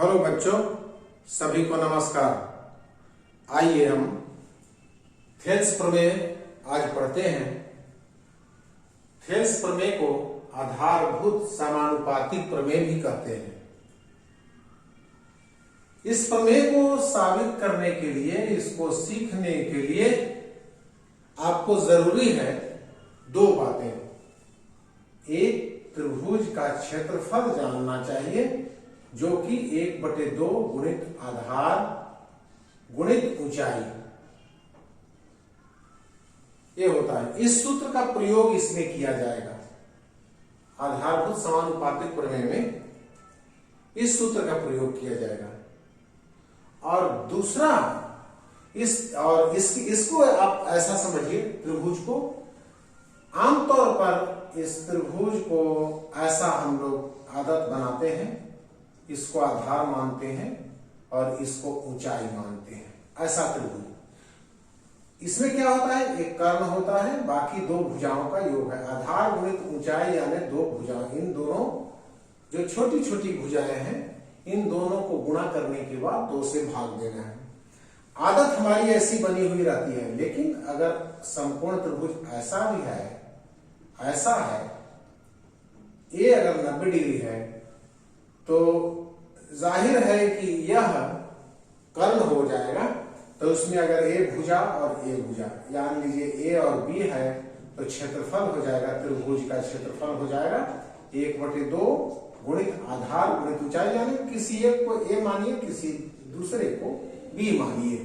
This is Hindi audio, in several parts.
हेलो बच्चों, सभी को नमस्कार। आइए हम थेल्स प्रमेय आज पढ़ते हैं। थेल्स प्रमेय को आधारभूत समानुपातिक प्रमेय भी कहते हैं। इस प्रमेय को साबित करने के लिए, इसको सीखने के लिए आपको जरूरी है दो बातें। एक, त्रिभुज का क्षेत्रफल जानना चाहिए, जो कि 1/2 गुणित आधार गुणित ऊंचाई ये होता है। इस सूत्र का प्रयोग इसमें किया जाएगा। आधारभूत समानुपातिक प्रमेय में इस सूत्र का प्रयोग किया जाएगा। और दूसरा, इसको आप ऐसा समझिए, त्रिभुज को आमतौर पर इस त्रिभुज को ऐसा हम लोग आदत बनाते हैं, इसको आधार मानते हैं और इसको ऊंचाई मानते हैं। ऐसा त्रिभुज, इसमें क्या होता है, एक कर्ण होता है, बाकी दो भुजाओं का योग है। आधार गुणित ऊंचाई यानी दो भुजाएं, इन दोनों जो छोटी छोटी भुजाएं हैं, इन दोनों को गुणा करने के बाद 2 से भाग देना है। आदत हमारी ऐसी बनी हुई रहती है। लेकिन अगर संपूर्ण त्रिभुज ऐसा भी है, ऐसा है, ये अगर 90 डिग्री है, तो जाहिर है कि यह कर्ण हो जाएगा। तो उसमें अगर ए भुजा और ए भुजा, यानी लीजिए ए और बी है, तो क्षेत्रफल हो जाएगा, त्रिभुज का क्षेत्रफल हो जाएगा 1/2 गुणित आधार गुणित ऊंचाई। यानी किसी एक को ए मानिए, किसी दूसरे को बी मानिए।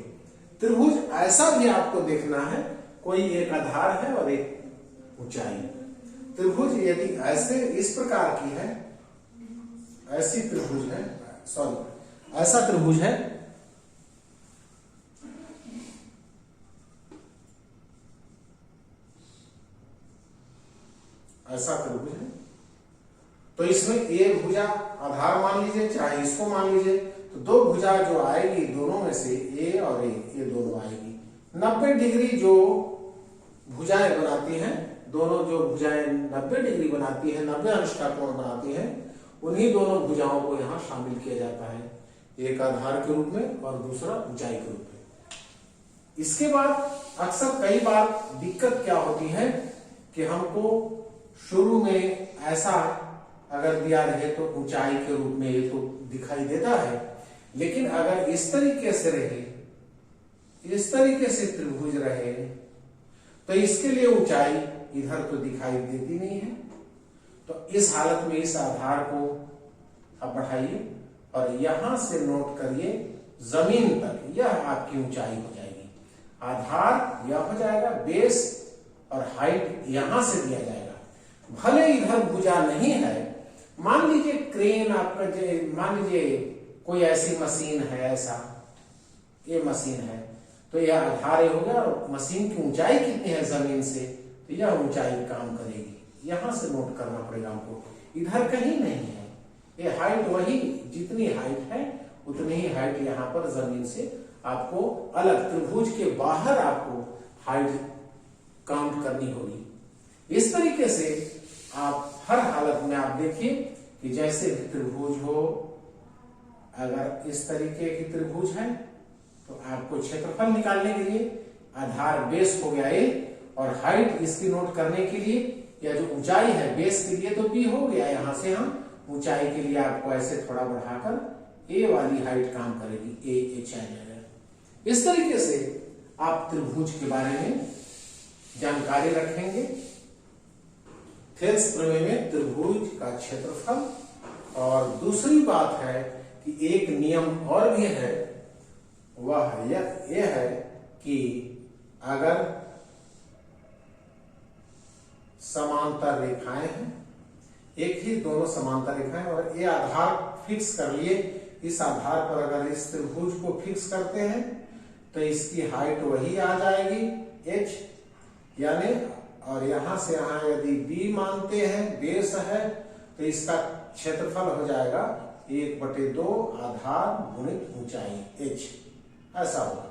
त्रिभुज ऐसा भी आपको देखना है, कोई एक आधार है और एक ऊंचाई। त्रिभुज यदि ऐसे इस प्रकार की है, ऐसी त्रिभुज है, ऐसा त्रिभुज है, ऐसा त्रिभुज है, तो इसमें ए भुजा आधार मान लीजिए, चाहे इसको मान लीजिए, तो दो भुजा जो आएगी, दोनों में से ए और ए, ये दोनों आएगी। 90 डिग्री जो भुजाएं बनाती हैं, दोनों जो भुजाएं 90 डिग्री बनाती है, 90 अंश का कोण बनाती है, उन्हीं दोनों भुजाओं को यहां शामिल किया जाता है, एक आधार के रूप में और दूसरा ऊंचाई के रूप में। इसके बाद अक्सर कई बार दिक्कत क्या होती है कि हमको शुरू में ऐसा अगर दिया रहे तो ऊंचाई के रूप में ये तो दिखाई देता है, लेकिन अगर इस तरीके से रहे, इस तरीके से त्रिभुज रहे, तो इसके लिए ऊंचाई इधर तो दिखाई देती नहीं है। तो इस हालत में इस आधार को अब बढ़ाइए और यहां से नोट करिए जमीन तक, यह आपकी ऊंचाई हो जाएगी। आधार यह हो जाएगा, बेस और हाइट यहां से दिया जाएगा। भले इधर भुजा नहीं है, मान लीजिए क्रेन आपका, मान लीजिए कोई ऐसी मशीन है, ऐसा ये मशीन है, तो यह आधार हो गया और मशीन की ऊंचाई कितनी है जमीन से, तो यह ऊंचाई काम करेगी। यहां से नोट करना पड़ेगा हमको, इधर कहीं नहीं है। ये हाइट वही, जितनी हाइट है उतनी ही हाइट यहां पर जमीन से आपको अलग, त्रिभुज के बाहर आपको हाइट काउंट करनी होगी। इस तरीके से आप हर हालत में आप देखिए कि जैसे भी त्रिभुज हो, अगर इस तरीके की त्रिभुज है तो आपको क्षेत्रफल निकालने के लिए आधार बेस हो गया ए, और हाइट इसकी नोट करने के लिए, या जो ऊंचाई है बेस के लिए तो बी हो गया, यहां से हम ऊंचाई के लिए आपको ऐसे थोड़ा बढ़ाकर ए वाली हाइट काम करेगी, ए एच आ जाएगा। इस तरीके से आप त्रिभुज के बारे में जानकारी रखेंगे। थेल्स प्रमेय में त्रिभुज का क्षेत्रफल, और दूसरी बात है कि एक नियम और भी है, वह यह है कि अगर समांतर रेखाएं हैं, एक ही दोनों समांतर रेखाएं, और ये आधार फिक्स कर लिए, इस आधार पर अगर इस त्रिभुज को फिक्स करते हैं तो इसकी हाइट वही आ जाएगी h, यानी, और यहां से यहां यदि b मानते हैं, बेस है, तो इसका क्षेत्रफल हो जाएगा 1/2 आधार गुणित ऊंचाई h, ऐसा होगा।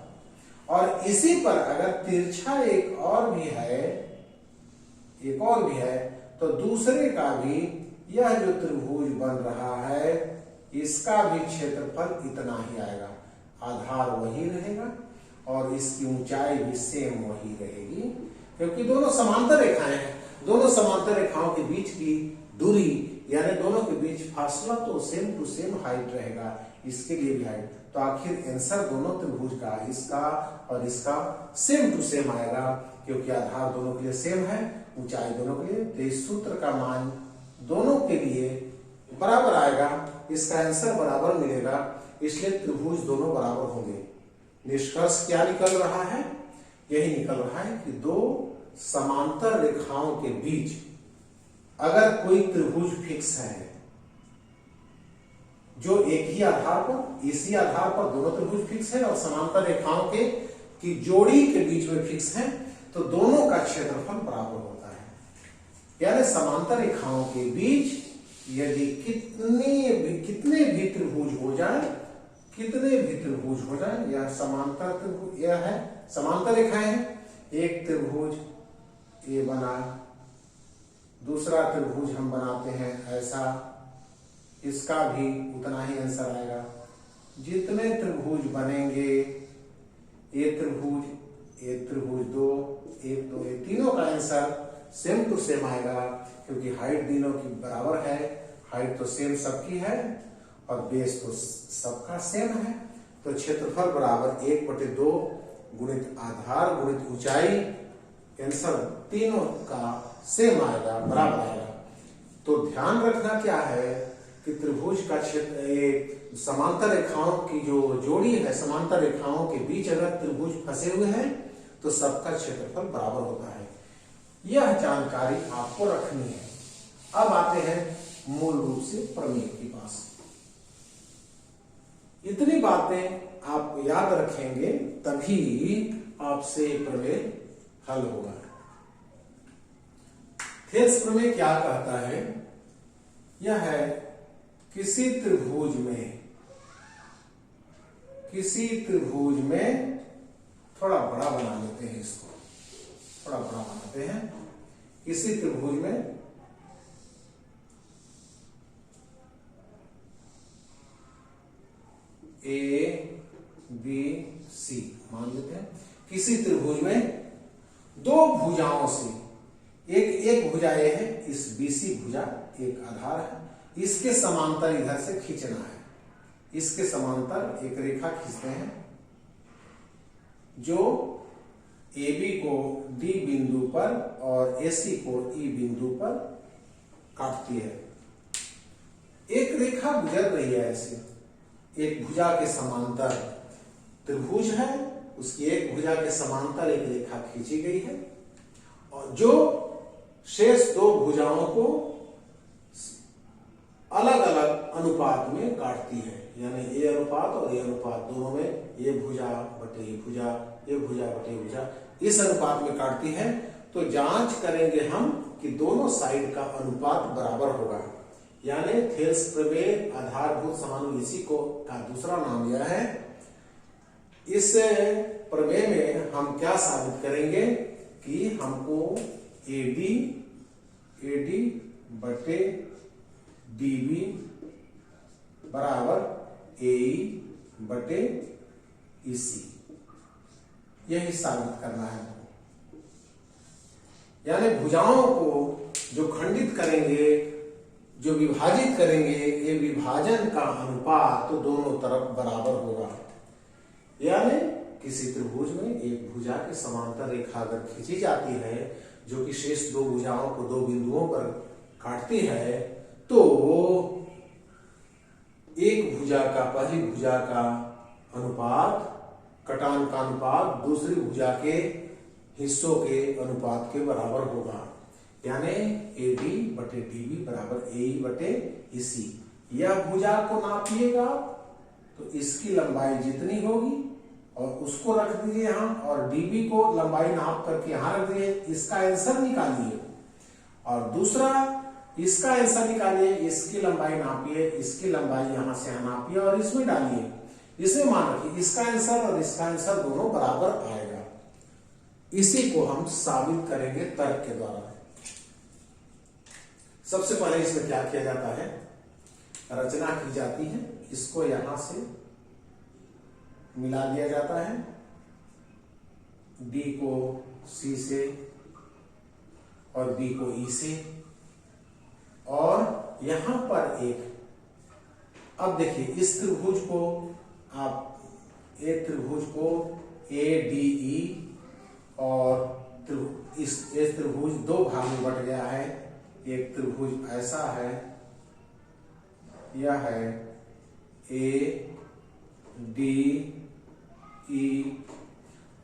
और इसी पर अगर तिरछा एक और भी है, तो दूसरे का भी यह जो त्रिभुज बन रहा है इसका भी क्षेत्रफल इतना ही आएगा। आधार वही रहेगा और इसकी ऊंचाई भी सेम वही रहेगी, क्योंकि दोनों समांतर रेखाएं हैं। दोनों समांतर रेखाओं के बीच की दूरी यानी दोनों के बीच फासला तो सेम टू सेम हाइट रहेगा, इसके लिए भी हाइट। तो आखिर आंसर दोनों त्रिभुज का, इसका और इसका सेम टू सेम आएगा, क्योंकि आधार दोनों के लिए सेम है, ऊंचाई दोनों के लिए। तो इस सूत्र का मान दोनों के लिए बराबर आएगा, इसका आंसर बराबर मिलेगा, इसलिए त्रिभुज दोनों बराबर होंगे। निष्कर्ष क्या निकल रहा है? यही निकल रहा है कि दो समांतर रेखाओं के बीच अगर कोई त्रिभुज फिक्स है जो एक ही आधार पर, इसी आधार पर दोनों त्रिभुज फिक्स है और समांतर रेखाओं के की जोड़ी के बीच में फिक्स है, तो दोनों का क्षेत्रफल बराबर होता है। यानी समांतर रेखाओं के बीच यदि कितने भी त्रिभुज हो जाए, यह समांतर त्रिभुज, यह है समांतर रेखाएं हैं। एक त्रिभुज ये बना, दूसरा त्रिभुज हम बनाते हैं ऐसा, इसका भी उतना ही आंसर आएगा। जितने त्रिभुज बनेंगे, ये त्रिभुज दो, एक दो, ये तीनों का आंसर सेम टू सेम आएगा, क्योंकि हाइट तीनों की बराबर है, हाइट तो सेम सबकी है और बेस तो सबका सेम है। तो क्षेत्रफल बराबर 1/2 गुणित आधार गुणित ऊंचाई, आंसर तीनों का सेम आएगा, बराबर आएगा। तो ध्यान रखना क्या है कि त्रिभुज का क्षेत्र, ये समांतर रेखाओं की जो जोड़ी है, समांतर रेखाओं के बीच अगर त्रिभुज फंसे हुए हैं तो सबका क्षेत्रफल बराबर होता है। यह जानकारी आपको रखनी है। अब आते हैं मूल रूप से प्रमेय के पास। इतनी बातें आप याद रखेंगे तभी आपसे प्रमेय हल होगा। थेल्स प्रमेय क्या कहता है? यह है किसी त्रिभुज में थोड़ा बड़ा बना लेते हैं, इसको थोड़ा बड़ा बनाते हैं। किसी त्रिभुज में ABC मान लेते हैं। किसी त्रिभुज में दो भुजाओं से, एक भुजा ये है, इस BC भुजा एक आधार है, इसके समांतर इधर से खींचना है। इसके समांतर एक रेखा खींचते हैं जो AB को D बिंदु पर और AC को E बिंदु पर काटती है। एक रेखा गुजर रही है ऐसे, एक भुजा के समांतर त्रिभुज है, उसकी एक भुजा के समांतर एक रेखा खींची गई है और जो शेष दो भुजाओं को अलग अलग अनुपात में काटती है। यानी ये अनुपात और ये अनुपात दोनों में, ये भुजा बटे ये भुजा, ये भुजा बटे ये भुजा, इस अनुपात में काटती है। तो जांच करेंगे हम कि दोनों साइड का अनुपात बराबर होगा। यानी थेल्स प्रमेय आधारभूत समानुपाती को का दूसरा नाम यह है। इस प्रमेय में हम क्या साबित करेंगे कि हमको AD बटे DB बराबर AE बटे EC, यही साबित करना है। यानी भुजाओं को जो खंडित करेंगे, जो विभाजित करेंगे, ये विभाजन का अनुपात तो दोनों तरफ बराबर होगा। यानी किसी त्रिभुज में एक भुजा के समांतर रेखा अगर खींची जाती है जो कि शेष दो भुजाओं को दो बिंदुओं पर काटती है, तो एक भुजा का, पहली भुजा का अनुपात, कटान का अनुपात दूसरी भुजा के हिस्सों के अनुपात के बराबर होगा। यानी AD बटे DB बराबर AE बटे EC। यह भुजा को नापिएगा तो इसकी लंबाई जितनी होगी और उसको रख दीजिए यहाँ, और DB को लंबाई नाप करके यहाँ रख दीजिए, इसका आंसर निकालिए। और दूसरा इसका आंसर निकालिए, इसकी लंबाई नापिए, इसकी लंबाई यहाँ से यहाँ नापिए और इसमें डालिए। इसमें मान रखिए इसका आंसर और इसका आंसर दोनों बराबर आएगा। इसी को हम साबित करेंगे तर्क के द्वारा। सबसे पहले इसमें क्या किया जाता है, रचना की जाती है। इसको यहां से मिला दिया जाता है, डी को सी से और बी को ई से, और यहां पर एक, अब देखिए इस त्रिभुज को आप त्रिभुज को ए डी ई, और इस त्रिभुज दो भाग में बट गया है। एक त्रिभुज ऐसा है, यह है ए डी ई,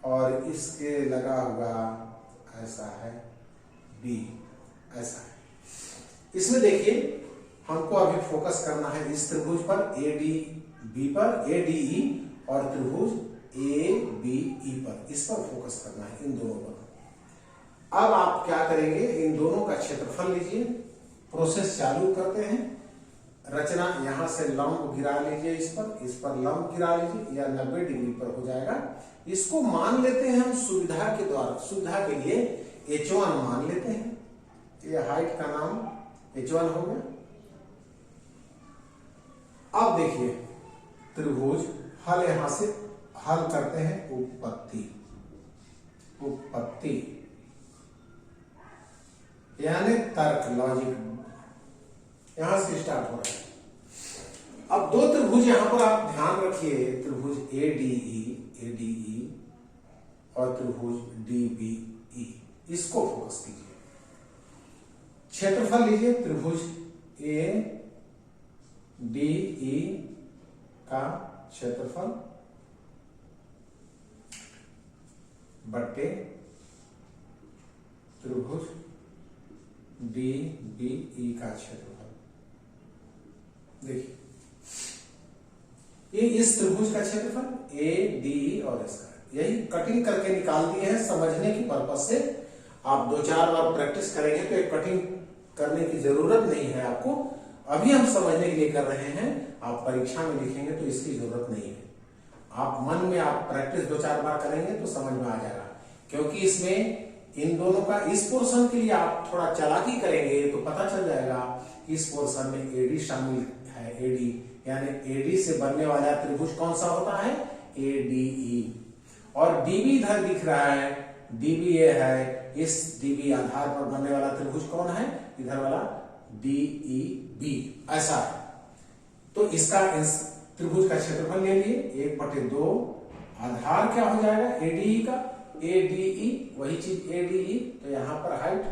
और इसके लगा हुआ ऐसा है बी, ऐसा है। इसमें देखिए हमको अभी फोकस करना है इस त्रिभुज पर, ए डी बी पर, ए डी ई, और त्रिभुज ए बी ई पर, इस पर फोकस करना है, इन दोनों पर। अब आप क्या करेंगे, इन दोनों का क्षेत्रफल लीजिए, प्रोसेस चालू करते हैं। रचना यहां से लंब गिरा लीजिए, इस पर लंब गिरा लीजिए, या 90 डिग्री पर हो जाएगा। इसको मान लेते हैं हम सुविधा के द्वारा, सुविधा के लिए H1 मान लेते हैं। ये हाइट का नाम H1 हो गया। अब देखिए त्रिभुज हल, यहां से हल करते हैं, उत्पत्ति, उत्पत्ति यानी तर्क, लॉजिक, यहां से स्टार्ट हो रहा है। अब दो त्रिभुज यहां पर आप ध्यान रखिए, त्रिभुज ए डी ई और त्रिभुज डी बी ई, इसको फोकस कीजिए। क्षेत्रफल लीजिए, त्रिभुज ए डी ई का क्षेत्रफल बट्टे त्रिभुज डी बी ई का क्षेत्रफल। देखिए ये इस त्रिभुज का क्षेत्रफल ए डी ई और इसका, यही कटिंग करके निकाल दिए हैं समझने की पर्पज से। आप 2-4 बार प्रैक्टिस करेंगे तो एक कटिंग करने की जरूरत नहीं है आपको। अभी हम समझने के लिए कर रहे हैं, आप परीक्षा में लिखेंगे तो इसकी जरूरत नहीं है। आप मन में आप प्रैक्टिस 2-4 बार करेंगे तो समझ में आ जाएगा, क्योंकि इसमें इन दोनों का, इस पोर्शन के लिए आप थोड़ा चालाकी करेंगे तो पता चल जाएगा इस पोर्शन में एडी शामिल है। एडी यानी एडी से बनने वाला त्रिभुज कौन सा होता है, एडीई, और डीबी इधर दिख रहा है, डीबी ये है, इस डीबी आधार पर बनने वाला त्रिभुज कौन है, इधर वाला डीईबी, ऐसा है। तो इसका त्रिभुज का क्षेत्रफल ले लिए, 1/2 आधार क्या हो जाएगा एडीई का, एडीई वही चीज एडीई, तो यहां पर हाइट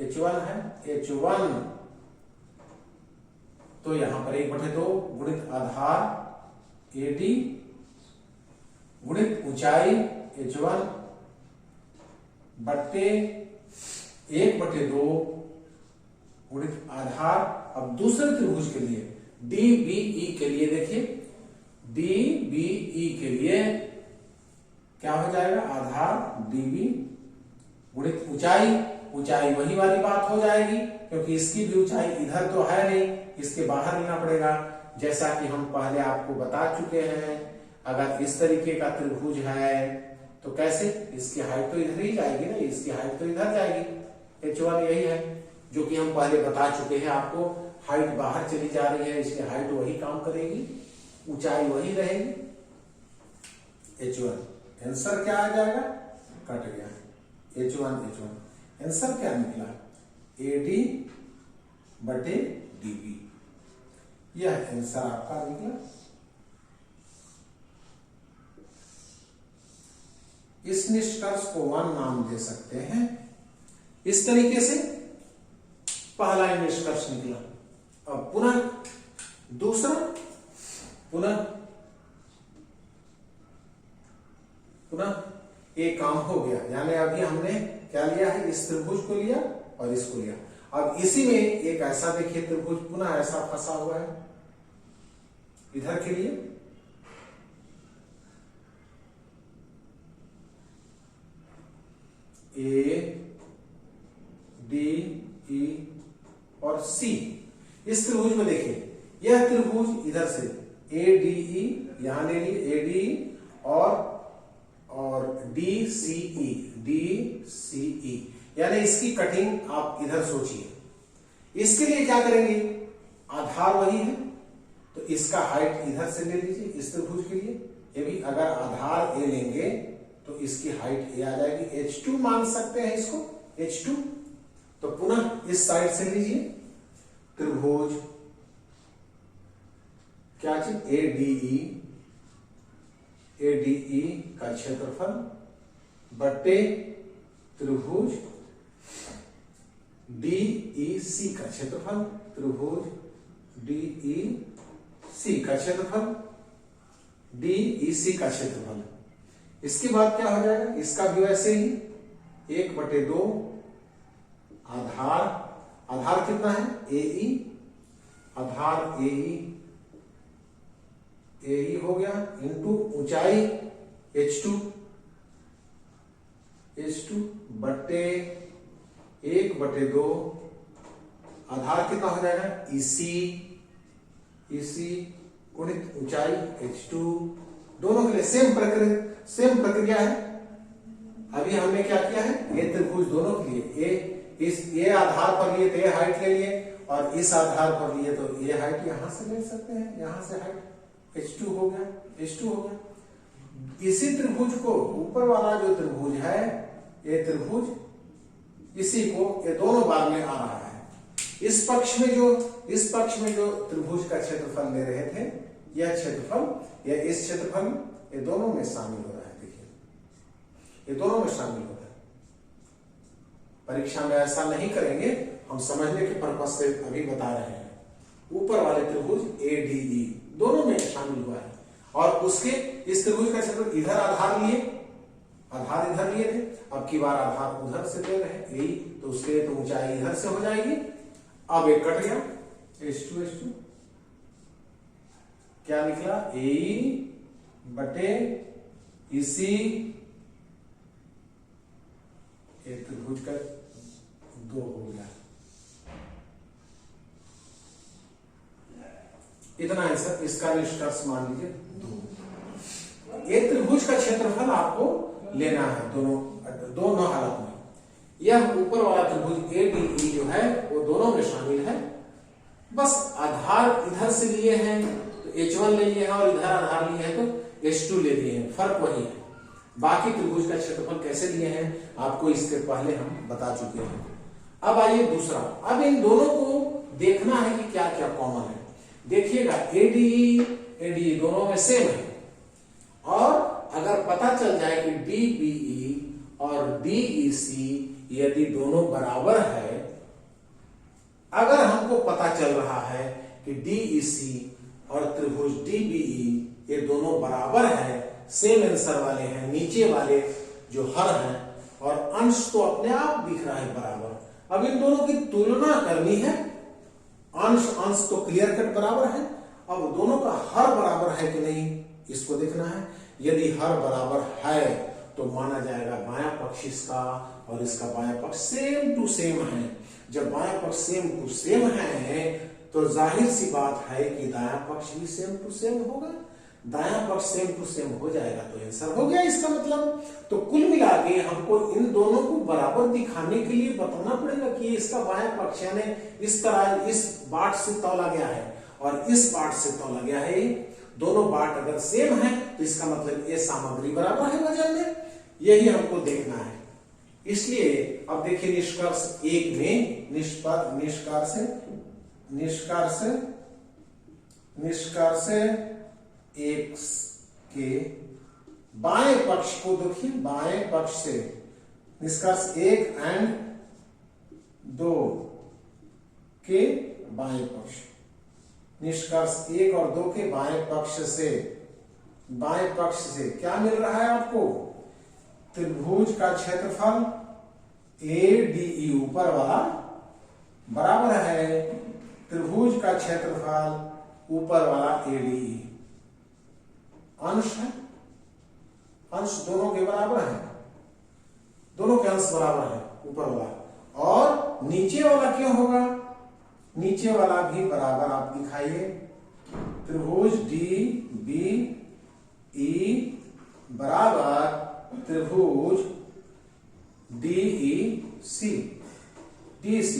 H1 है, H1 तो यहां पर 1/2 गुणित आधार एडी गुणित ऊंचाई H1 बट्टे 1/2 गुणित आधार। अब दूसरे त्रिभुज के लिए डीबीई के लिए देखिए, डीबीई के लिए क्या हो जाएगा, आधार डीबी गुणित ऊंचाई, ऊंचाई वही वाली बात हो जाएगी, क्योंकि इसकी भी ऊंचाई इधर तो है नहीं, इसके बाहर लेना पड़ेगा। जैसा कि हम पहले आपको बता चुके हैं, अगर इस तरीके का त्रिभुज है तो कैसे, इसकी हाइट तो इधर ही जाएगी ना, इसकी हाइट तो इधर जाएगी, H1 यही है जो कि हम पहले बता चुके हैं आपको। हाइट बाहर चली जा रही है, इसकी हाइट वही काम करेगी, ऊंचाई वही रहेगी, H1। आंसर क्या आ जाएगा, कट गया, H1 आंसर क्या निकला, एडी बटे डीबी, यह आंसर आपका निकला। इस निष्कर्ष को 1 नाम दे सकते हैं। इस तरीके से पहला निष्कर्ष निकला। अब पुनः दूसरा, पुनः एक काम हो गया, यानी अभी हमने क्या लिया है, इस त्रिभुज को लिया और इसको लिया। अब इसी में एक ऐसा देखिए त्रिभुज पुनः ऐसा फंसा हुआ है, इधर के लिए ए डी ई और सी। इस त्रिभुज में देखिए, यह त्रिभुज इधर से ए डी ई यहां ले ली, ए डी और डी सी ई, यानी इसकी कटिंग आप इधर सोचिए। इसके लिए क्या करेंगे, आधार वही है, तो इसका हाइट इधर से ले लीजिए इस त्रिभुज के लिए। ये भी अगर आधार ए लेंगे तो इसकी हाइट ए आ जाएगी, H2 मान सकते हैं इसको, H2। तो पुनः इस साइड से लीजिए त्रिभुज क्या चीज, ADE का क्षेत्रफल बटे त्रिभुज DEC का क्षेत्रफल, त्रिभुज DEC का क्षेत्रफल, DEC का क्षेत्रफल। इसके बाद क्या हो जाएगा, इसका भी वैसे ही 1/2 आधार कितना है AE, आधार AE हो गया इंटू ऊंचाई H2 बटे 1/2 आधार कितना हो जाएगा EC गुणित ऊंचाई H2। दोनों के लिए सेम प्रक्रिया है। अभी हमने क्या किया है, ये त्रिभुज दोनों के लिए ये आधार पर लिए तो ये हाइट ले लिए, और इस आधार पर लिए तो ये हाइट यहां से ले सकते हैं, यहां से हाइट H2 हो गया। इसी त्रिभुज को ऊपर वाला जो त्रिभुज है, ये त्रिभुज इसी को ये दोनों बार में आ रहा है। इस पक्ष में जो त्रिभुज का क्षेत्रफल ले रहे थे, यह क्षेत्रफल या इस क्षेत्रफल ये दोनों में शामिल हो रहा है। देखिए ये दोनों में शामिल हो रहा है। परीक्षा में ऐसा नहीं करेंगे, हम समझने के पर्पज से अभी बता रहे हैं। ऊपर वाले त्रिभुज ADE दोनों में शामिल हुआ है, और उसके इस त्रिभुज का क्षेत्रफल इधर आधार इधर लिए थे, अब की बार आधार उधर से ले रहे हैं यही, तो उसके लिए तो ऊंचाई इधर से हो जाएगी। अब एक कट गया H2 क्या निकला, AE बटे EC, एक त्रिभुज का 2 हो गया। इतना आंसर, इसका निष्कर्ष मान लीजिए 2। एक त्रिभुज का क्षेत्रफल आपको लेना है दोनों हालत में। यह ऊपर वाला त्रिभुज ADE जो है वो दोनों में शामिल है। बस आधार इधर से लिए हैं तो H1 ले लिए हैं, और इधर आधार लिए हैं तो H2 ले लिए हैं, फर्क वही है। बाकी त्रिभुज का क्षेत्रफल कैसे लिए हैं आपको इसके पहले हम बता चुके हैं। अब आइए दूसरा, अब इन दोनों को देखना है कि क्या क्या कॉमन है। देखिएगा ADE दोनों में सेम है, और अगर पता चल जाए कि DBE और DEC यदि दोनों बराबर है, अगर हमको पता चल रहा है कि DEC और त्रिभुज DBE ये दोनों बराबर है, सेम आंसर वाले हैं, नीचे वाले जो हर हैं, और अंश तो अपने आप दिख रहा है बराबर। अब इन दोनों की तुलना करनी है। अंश तो क्लियर कट बराबर है, अब दोनों का हर बराबर है कि नहीं इसको देखना है। यदि हर बराबर है तो माना जाएगा बायां पक्ष इसका और इसका बायां पक्ष सेम टू सेम है। जब बायां पक्ष सेम टू सेम है तो जाहिर सी बात है कि दायां पक्ष भी सेम टू सेम होगा। दायां पक्ष सेम टू सेम हो जाएगा तो आंसर हो गया इसका मतलब। तो कुल मिला के हमको इन दोनों को बराबर दिखाने के लिए बताना पड़ेगा कि इसका बायां पक्ष यानी इस तरह इस बाट से तौला गया है और इस बाट से तौला गया है। दोनों बाट अगर सेम है तो इसका मतलब ये सामग्री बराबर है वजन में, यही हमको देखना है। इसलिए अब देखिए निष्कर्ष 1 में निष्कर्ष 1 के बाएं पक्ष को देखिए, बाएं पक्ष से निष्कर्ष 1 एंड 2 के बाएं पक्ष, निष्कर्ष 1 और 2 के बाएं पक्ष से क्या मिल रहा है आपको? त्रिभुज का क्षेत्रफल ADE ऊपर वाला बराबर है त्रिभुज का क्षेत्रफल ऊपर वाला ADE। अंश है, अंश दोनों के बराबर है, दोनों के अंश बराबर है ऊपर वाला, और नीचे वाला क्यों होगा? नीचे वाला भी बराबर आप दिखाइए। त्रिभुज DBE बराबर त्रिभुज DEC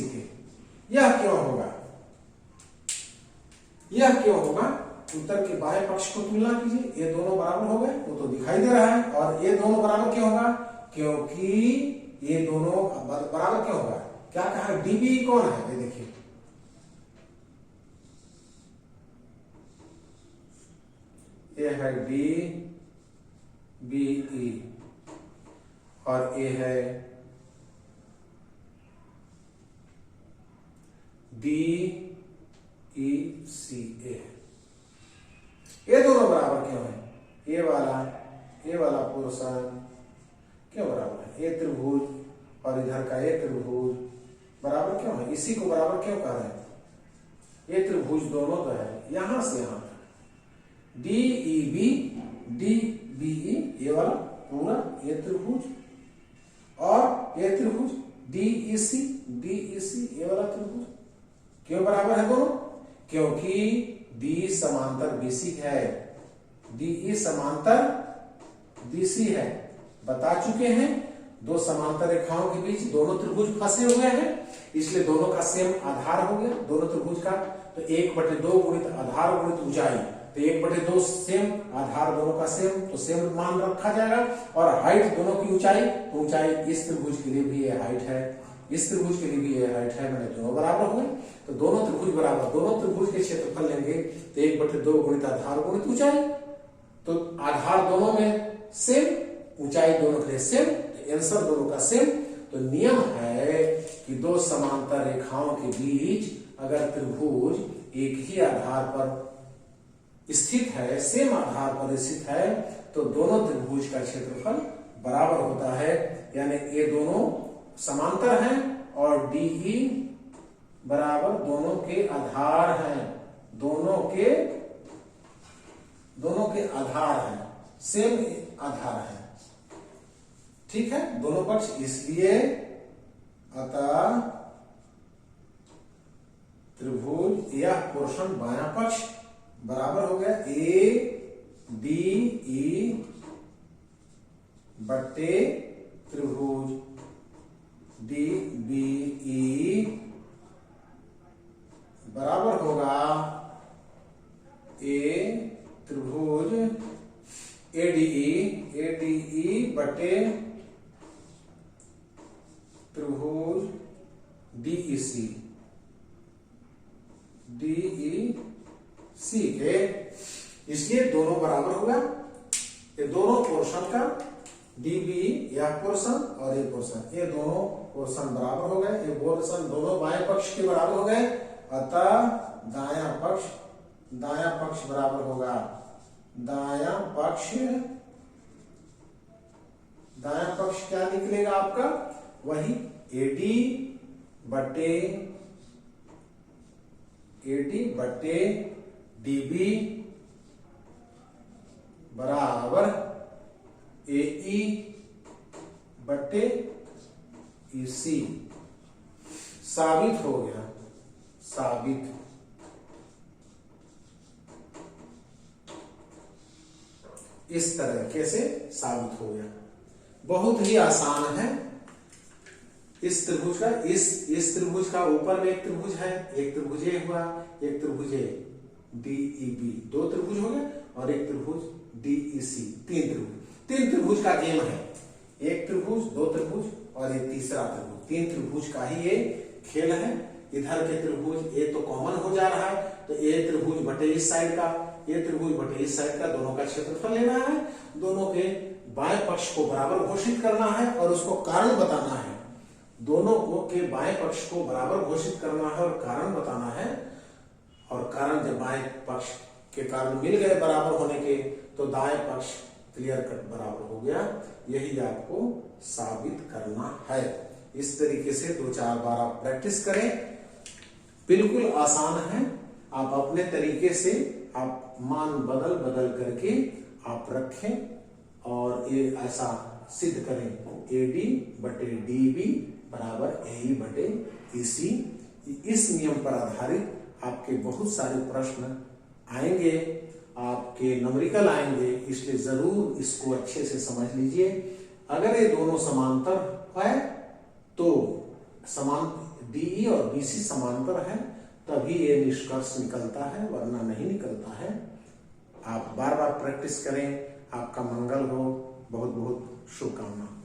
के। यह क्यों होगा? यह क्यों होगा? उत्तर के बाएं पक्ष को तुलना कीजिए, ये दोनों बराबर हो गए, वो तो दिखाई दे रहा है। और ये दोनों बराबर क्यों होगा? क्योंकि ये दोनों बराबर क्यों होगा? क्या कहा? डीबी कौन है? ये देखिए, ये है डी बी ई और ये है डी ई सी ए। ये दोनों बराबर क्यों है? ये वाला पोर्शन क्यों बराबर है? ये त्रिभुज और इधर का ये त्रिभुज बराबर क्यों है? इसी को बराबर क्यों कह रहे हैं? ये त्रिभुज दोनों तो है, यहां से यहां तक D E B D B E, ये वाला पूरा ये त्रिभुज और ये त्रिभुज डी ई सी ये वाला त्रिभुज क्यों बराबर है दोनों? क्योंकि डी समांतर बीसी है, डी समांतर बीसी है। बता चुके हैं, दो समांतर रेखाओं के बीच दोनों त्रिभुज फंसे हुए हैं, इसलिए दोनों का सेम आधार हो गया दोनों त्रिभुज का। तो 1/2 गुणित आधार गुणित ऊंचाई, तो 1/2 सेम, आधार दोनों का सेम, तो सेम मान रखा जाएगा। और हाइट दोनों की ऊंचाई, तो ऊंचाई इस त्रिभुज के लिए भी ये हाइट है, इस त्रिभुज के लिए भी ये हाइट है, मैंने दोनों बराबर हुए। तो दोनों त्रिभुज बराबर, दोनों त्रिभुज के क्षेत्रफल लेंगे तो 1/2 गुणित आधार गुणित ऊंचाई, तो आधार दोनों में सेम, ऊंचाई दोनों के लिए सेम, तो आंसर दोनों का सेम। तो नियम है कि दो समांतर रेखाओं के बीच अगर त्रिभुज एक ही आधार पर स्थित है, सेम आधार पर स्थित है, तो दोनों त्रिभुज का क्षेत्रफल बराबर होता है। यानी ये दोनों समांतर हैं और डीई बराबर दोनों के आधार हैं, दोनों के आधार हैं, सेम आधार है। ठीक है, दोनों पक्ष, इसलिए अतः त्रिभुज यह पोर्शन बायां पक्ष बराबर हो गया ए डी ई बट्टे त्रिभुज डी बी ई बराबर होगा ए त्रिभुज ए डी ई बटे त्रिभुज डी ई सी के। इसलिए दोनों बराबर हो गया, ये दोनों पोर्शन का डीबी, यह पोर्शन और ये पोर्शन, ये दोनों पोर्शन बराबर हो गए, ये पोर्शन दोनों बाएं पक्ष के बराबर हो गए। अतः दायां पक्ष बराबर होगा, दायां पक्ष क्या निकलेगा आपका? वही एडी बटे डीबी बराबर एई बटे ईसी। साबित हो गया, साबित। इस तरीके से साबित हो गया, बहुत ही आसान है। इस त्रिभुज का इस त्रिभुज का ऊपर में एक त्रिभुज है, एक त्रिभुज ए हुआ, एक त्रिभुज ए डीईबी, दो त्रिभुज हो गए, और एक त्रिभुज डीईसी, तीन त्रिभुज का गेम है। एक त्रिभुज, दो त्रिभुज और एक तीसरा त्रिभुज, तीन त्रिभुज का ही ये खेल है। इधर के त्रिभुज ए तो कॉमन हो जा रहा है, तो ए त्रिभुज बटे इस साइड का, ये त्रिभुज बटे इस साइड का, दोनों का क्षेत्रफल लेना है, दोनों के बाएं पक्ष को बराबर घोषित करना है और उसको कारण बताना है। दोनों के बाएं पक्ष को बराबर घोषित करना है और कारण बताना है। और कारण जब बाएं पक्ष के कारण मिल गए बराबर होने के, तो दाएं पक्ष क्लियर कट बराबर हो गया। यही आपको साबित करना है। इस तरीके से 2-4 बार आप प्रैक्टिस करें, बिल्कुल आसान है। आप अपने तरीके से आप मान बदल करके आप रखें और ये ऐसा सिद्ध करें, एडी बटे डीबी बराबर एई बटे ईसी। इस नियम पर आधारित आपके बहुत सारे प्रश्न आएंगे, आपके न्यूमेरिकल आएंगे, इसलिए जरूर इसको अच्छे से समझ लीजिए। अगर ये दोनों समांतर है तो समान डीई और बीसी समांतर है तभी ये निष्कर्ष निकलता है, वरना नहीं निकलता है। आप बार बार प्रैक्टिस करें। आपका मंगल हो। बहुत बहुत शुभकामना।